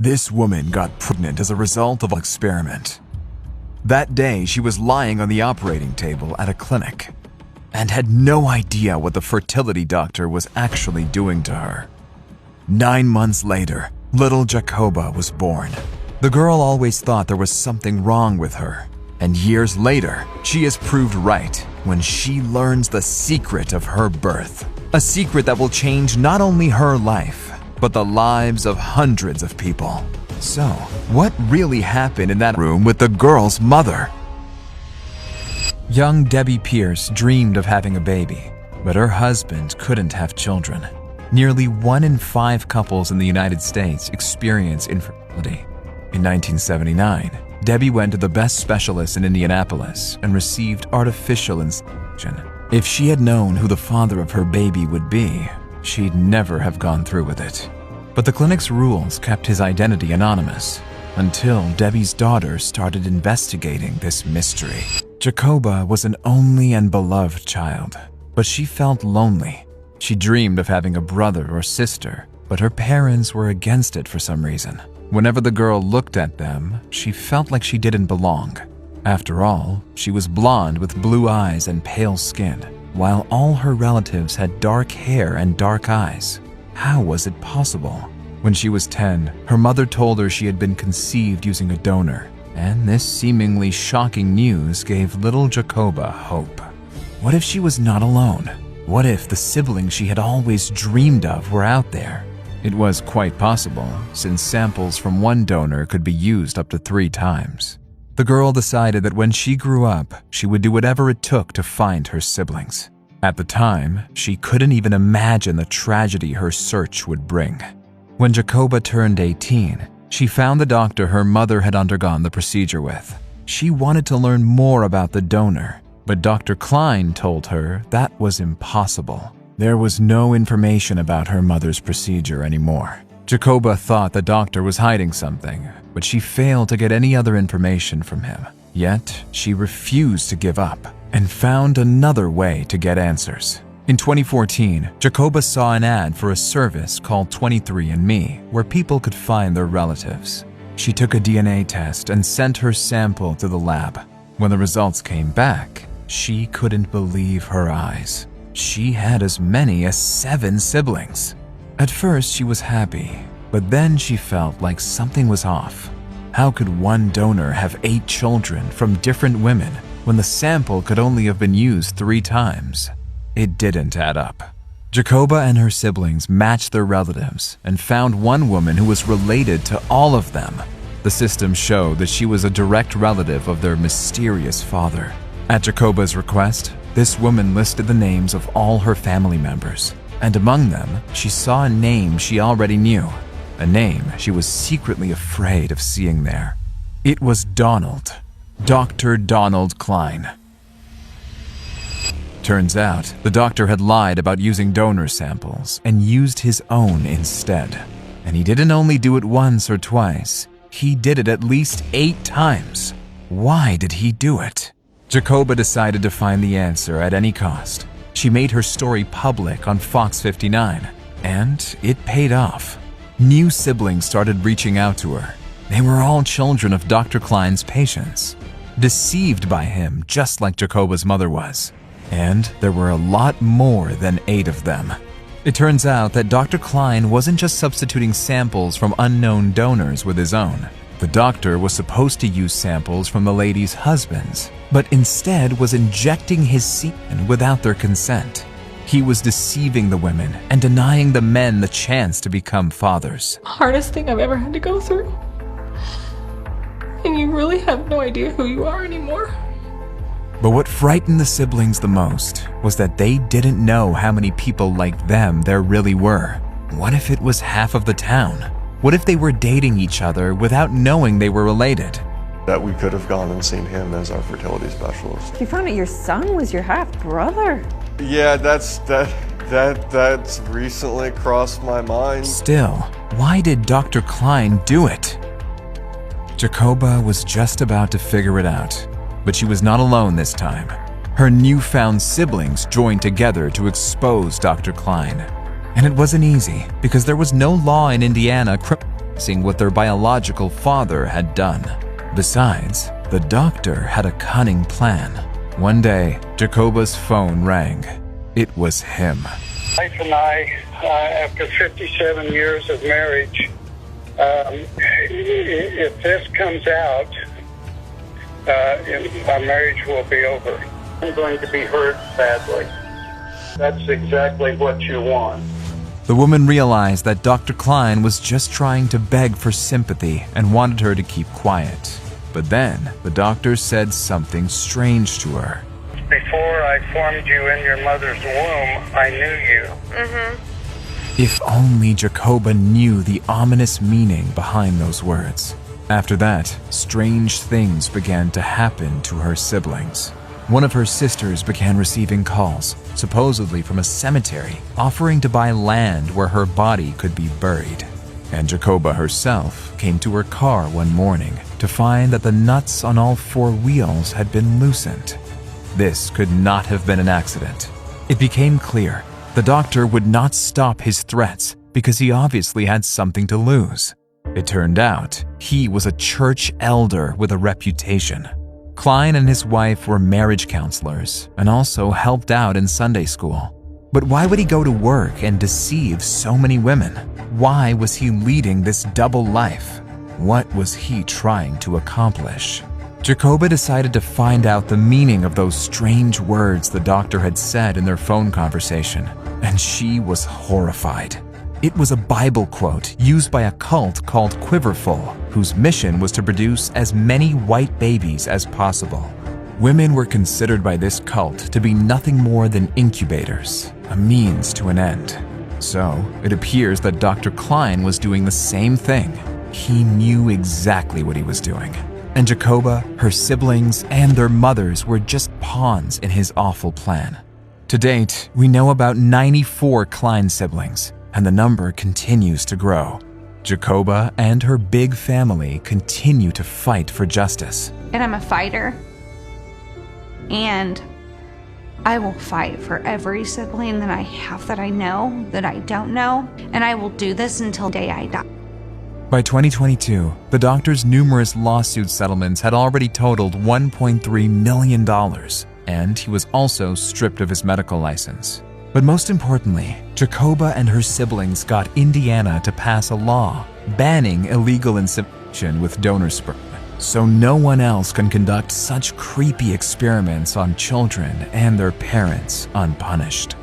This woman got pregnant as a result of an experiment. That day, she was lying on the operating table at a clinic and had no idea what the fertility doctor was actually doing to her. 9 months later, little Jacoba was born. The girl always thought there was something wrong with her, and years later, she is proved right when she learns the secret of her birth. A secret that will change not only her life, but the lives of hundreds of people. So, what really happened in that room with the girl's mother? Young Debbie Pierce dreamed of having a baby, but her husband couldn't have children. Nearly 1 in 5 couples in the United States experience infertility. In 1979, Debbie went to the best specialist in Indianapolis and received artificial insemination. If she had known who the father of her baby would be, she'd never have gone through with it. But the clinic's rules kept his identity anonymous until Debbie's daughter started investigating this mystery. Jacoba was an only and beloved child, but she felt lonely. She dreamed of having a brother or sister, but her parents were against it for some reason. Whenever the girl looked at them, she felt like she didn't belong. After all, she was blonde with blue eyes and pale skin, while all her relatives had dark hair and dark eyes. How was it possible? When she was 10, her mother told her she had been conceived using a donor, and this seemingly shocking news gave little Jacoba hope. What if she was not alone? What if the siblings she had always dreamed of were out there? It was quite possible, since samples from one donor could be used up to 3 times. The girl decided that when she grew up, she would do whatever it took to find her siblings. At the time, she couldn't even imagine the tragedy her search would bring. When Jacoba turned 18, she found the doctor her mother had undergone the procedure with. She wanted to learn more about the donor, but Dr. Klein told her that was impossible. There was no information about her mother's procedure anymore. Jacoba thought the doctor was hiding something, but she failed to get any other information from him. Yet, she refused to give up and found another way to get answers. In 2014, Jacoba saw an ad for a service called 23andMe, where people could find their relatives. She took a DNA test and sent her sample to the lab. When the results came back, she couldn't believe her eyes. She had as many as 7 siblings. At first, she was happy, but then she felt like something was off. How could one donor have 8 children from different women when the sample could only have been used 3 times? It didn't add up. Jacoba and her siblings matched their relatives and found one woman who was related to all of them. The system showed that she was a direct relative of their mysterious father. At Jacoba's request, this woman listed the names of all her family members, and among them, she saw a name she already knew, a name she was secretly afraid of seeing there. It was Donald, Dr. Donald Klein. Turns out, the doctor had lied about using donor samples and used his own instead. And he didn't only do it once or twice, he did it at least 8 times. Why did he do it? Jacoba decided to find the answer at any cost. She made her story public on Fox 59, and it paid off. New siblings started reaching out to her. They were all children of Dr. Klein's patients, deceived by him just like Jacoba's mother was. And there were a lot more than 8 of them. It turns out that Dr. Klein wasn't just substituting samples from unknown donors with his own. The doctor was supposed to use samples from the ladies' husbands, but instead was injecting his semen without their consent. He was deceiving the women and denying the men the chance to become fathers. Hardest thing I've ever had to go through. And you really have no idea who you are anymore. But what frightened the siblings the most was that they didn't know how many people like them there really were. What if it was half of the town? What if they were dating each other without knowing they were related? That we could have gone and seen him as our fertility specialist. You found out your son was your half-brother. Yeah, that's recently crossed my mind. Still, why did Dr. Klein do it? Jacoba was just about to figure it out, but she was not alone this time. Her newfound siblings joined together to expose Dr. Klein. And it wasn't easy, because there was no law in Indiana seeing what their biological father had done. Besides, the doctor had a cunning plan. One day, Jacoba's phone rang. It was him. Wife and I, after 57 years of marriage, if this comes out, our marriage will be over. I'm going to be hurt badly. That's exactly what you want. The woman realized that Dr. Klein was just trying to beg for sympathy and wanted her to keep quiet. But then, the doctor said something strange to her. Before I formed you in your mother's womb, I knew you. If only Jacoba knew the ominous meaning behind those words. After that, strange things began to happen to her siblings. One of her sisters began receiving calls, supposedly from a cemetery, offering to buy land where her body could be buried. And Jacoba herself came to her car one morning to find that the nuts on all four wheels had been loosened. This could not have been an accident. It became clear the doctor would not stop his threats because he obviously had something to lose. It turned out he was a church elder with a reputation. Klein and his wife were marriage counselors and also helped out in Sunday school. But why would he go to work and deceive so many women? Why was he leading this double life? What was he trying to accomplish? Jacoba decided to find out the meaning of those strange words the doctor had said in their phone conversation, and she was horrified. It was a Bible quote used by a cult called Quiverful, whose mission was to produce as many white babies as possible. Women were considered by this cult to be nothing more than incubators, a means to an end. So, it appears that Dr. Klein was doing the same thing. He knew exactly what he was doing. And Jacoba, her siblings, and their mothers were just pawns in his awful plan. To date, we know about 94 Klein siblings, and the number continues to grow. Jacoba and her big family continue to fight for justice. And I'm a fighter. And I will fight for every sibling that I have that I know, that I don't know. And I will do this until the day I die. By 2022, the doctor's numerous lawsuit settlements had already totaled $1.3 million, and he was also stripped of his medical license. But most importantly, Jacoba and her siblings got Indiana to pass a law banning illegal insemination with donor sperm, so no one else can conduct such creepy experiments on children and their parents unpunished.